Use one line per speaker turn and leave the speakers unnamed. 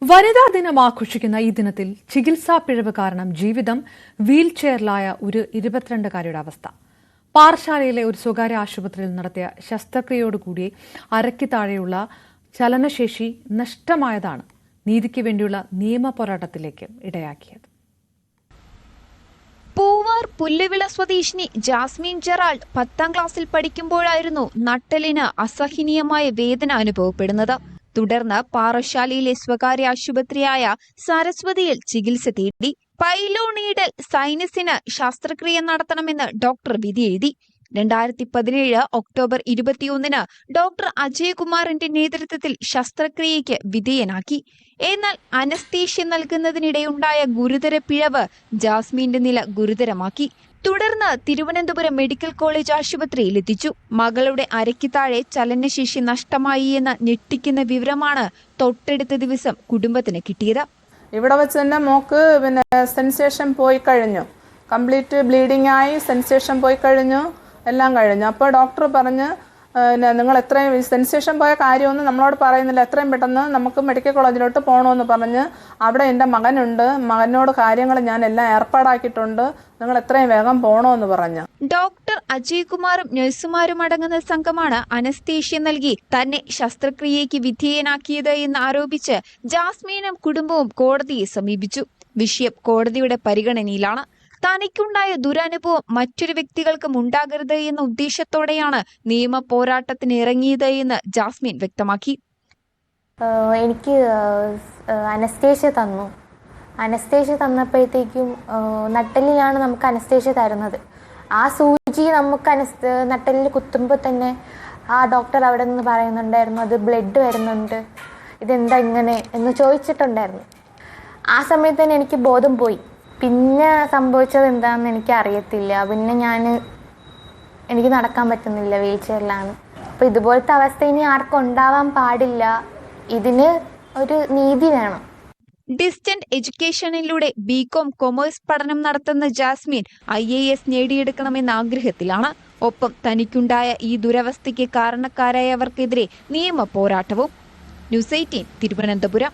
വനിതാ ദിനം ആഘോഷിക്കുന്ന ഈ ദിനത്തിൽ ചികിത്സാ പിഴവ് കാരണം ജീവിതം വീൽ ചെയറിലായ ഒരു 22-കാരിയുടെ അവസ്ഥ. പാറശാലയിലെ ഒരു സ്വകാര്യ ആശുപത്രിയിൽ നടത്തിയ ശസ്ത്രക്രിയയോടുകൂടി അരയ്ക്ക് താഴെയുള്ള ചലനശേഷി നഷ്ടമായതാണ് നീതിക്ക് വേണ്ടിയുള്ള നിയമ പോരാട്ടത്തിലേക്ക് ഇടയാക്കിയത്.
പൂവാർ പുല്ലുവിള സ്വദേശിനി ജാസ്മിൻ ജെറാൾഡ് 10ാം ക്ലാസ്സിൽ പഠിക്കുമ്പോഴായിരുന്നു നട്ടെല്ലിന് അസഹനീയമായ വേദന അനുഭവപ്പെടുന്നത്. തുടർന്ന് പാറശാലയിലെ സ്വകാര്യ ആശുപത്രിയായ സരസ്വതിയിൽ ചികിത്സ തേടി. പൈലോണീഡൽ സൈനസിന് ശസ്ത്രക്രിയ നടത്തണമെന്ന് ഡോക്ടർ വിധി എഴുതി. 2017 ഒക്ടോബർ 21 ഡോക്ടർ അജയ്കുമാറിന്റെ നേതൃത്വത്തിൽ ശസ്ത്രക്രിയയ്ക്ക് വിധേയനാക്കി. എന്നാൽ അനസ്തീഷ്യ നൽകുന്നതിനിടെയുണ്ടായ ഗുരുതര പിഴവ് ജാസ്മിന്റെ നില ഗുരുതരമാക്കി. തുടർന്ന് തിരുവനന്തപുരം മെഡിക്കൽ കോളേജ് ആശുപത്രിയിൽ എത്തിച്ചു. മകളുടെ അരയ്ക്ക് താഴെ ചലനശേഷി നഷ്ടമായി എന്ന ഞെട്ടിക്കുന്ന വിവരമാണ് തൊട്ടടുത്ത ദിവസം കുടുംബത്തിന് കിട്ടിയത്.
ഇവിടെ വെച്ച് തന്നെ മോക്ക് സെൻസേഷൻ പോയി കഴിഞ്ഞു, കംപ്ലീറ്റ് ബ്ലീഡിംഗ് ആയി, സെൻസേഷൻ പോയി കഴിഞ്ഞു, എല്ലാം കഴിഞ്ഞു. അപ്പോൾ ഡോക്ടർ പറഞ്ഞ് നിങ്ങൾ എത്രയും സെൻസേഷൻ പോയ കാര്യമൊന്നും നമ്മളോട് പറയുന്നില്ല, എത്രയും പെട്ടെന്ന് നമുക്ക് മെഡിക്കൽ കോളേജിലോട്ട് പോകണമെന്ന് പറഞ്ഞ് അവിടെ എൻ്റെ മകനുണ്ട്, മകനോട് കാര്യങ്ങൾ ഞാൻ എല്ലാം ഏർപ്പാടാക്കിയിട്ടുണ്ട്, നിങ്ങൾ എത്രയും വേഗം പോകണമെന്ന് പറഞ്ഞു.
ഡോക്ടർ അജയ്കുമാറും നഴ്സുമാരും അടങ്ങുന്ന സംഘമാണ് അനസ്തേഷ്യ നൽകി തന്നെ ശസ്ത്രക്രിയയ്ക്ക് വിധേയനാക്കിയത് എന്ന് ആരോപിച്ച് ജാസ്മിനും കുടുംബവും കോടതിയെ സമീപിച്ചു. വിഷയം കോടതിയുടെ പരിഗണനയിലാണ്. തനിക്കുണ്ടായ ദുരനുഭവം മറ്റൊരു വ്യക്തികൾക്കും ഉണ്ടാകരുത് എന്ന ഉദ്ദേശത്തോടെയാണ് നിയമ പോരാട്ടത്തിന് ഇറങ്ങിയത് എന്ന് ജാസ്മിൻ വ്യക്തമാക്കി.
എനിക്ക് അനസ്തേഷ്യ തന്നപ്പോഴത്തേക്കും നട്ടെല്ലിലാണ് നമുക്ക് അനസ്തേഷ്യ തരുന്നത്. ആ സൂചി നമുക്ക് നട്ടെല്ലിൽ കുത്തുമ്പോൾ തന്നെ ആ ഡോക്ടർ അവിടെ നിന്ന് പറയുന്നുണ്ടായിരുന്നു, അത് ബ്ലഡ് വരുന്നുണ്ട്, ഇതെന്താ ഇങ്ങനെ എന്ന് ചോദിച്ചിട്ടുണ്ടായിരുന്നു. ആ സമയത്ത് തന്നെ എനിക്ക് ബോധം പോയി. പിന്നെ സംഭവിച്ചത് എന്താണെന്ന് എനിക്ക് അറിയത്തില്ല. പിന്നെ എനിക്ക് നടക്കാൻ പറ്റുന്നില്ല, വീൽ ചെയറിലാണ്. അപ്പോൾ ഇതുപോലത്തെ അവസ്ഥ ഇനി ആർക്കും ഉണ്ടാവാൻ പാടില്ല. ഇതിന് ഒരു നീതി വേണം.
ഡിസ്റ്റന്റ് എഡ്യൂക്കേഷനിലൂടെ ബികോം കൊമേഴ്സ് പഠനം നടത്തുന്ന ജാസ്മിൻ IAS നേടിയെടുക്കണമെന്ന ആഗ്രഹത്തിലാണ്. ഒപ്പം തനിക്കുണ്ടായ ഈ ദുരവസ്ഥയ്ക്ക് കാരണക്കാരായവർക്കെതിരെ നിയമ പോരാട്ടവും. ന്യൂസ് 18 തിരുവനന്തപുരം.